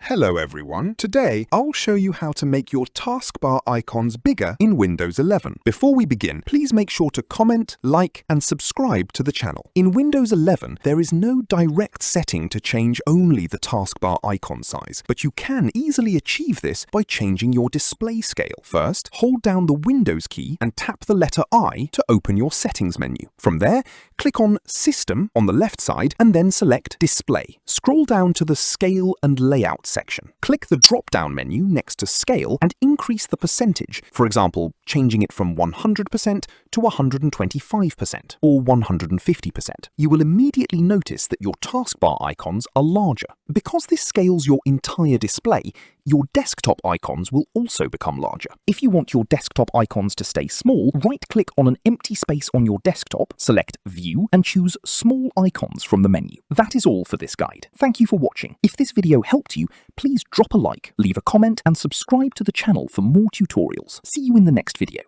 Hello everyone. Today, I'll show you how to make your taskbar icons bigger in Windows 11. Before we begin, please make sure to comment, like, and subscribe to the channel. In Windows 11, there is no direct setting to change only the taskbar icon size, but you can easily achieve this by changing your display scale. First, hold down the Windows key and tap the letter I to open your settings menu. From there, click on System on the left side and then select Display. Scroll down to the Scale and Layout section. Click the drop-down menu next to Scale and increase the percentage, for example, changing it from 100% to 125% or 150%. You will immediately notice that your taskbar icons are larger. Because this scales your entire display, your desktop icons will also become larger. If you want your desktop icons to stay small, right-click on an empty space on your desktop, select View, and choose Small Icons from the menu. That is all for this guide. Thank you for watching. If this video helped you, please drop a like, leave a comment, and subscribe to the channel for more tutorials. See you in the next video.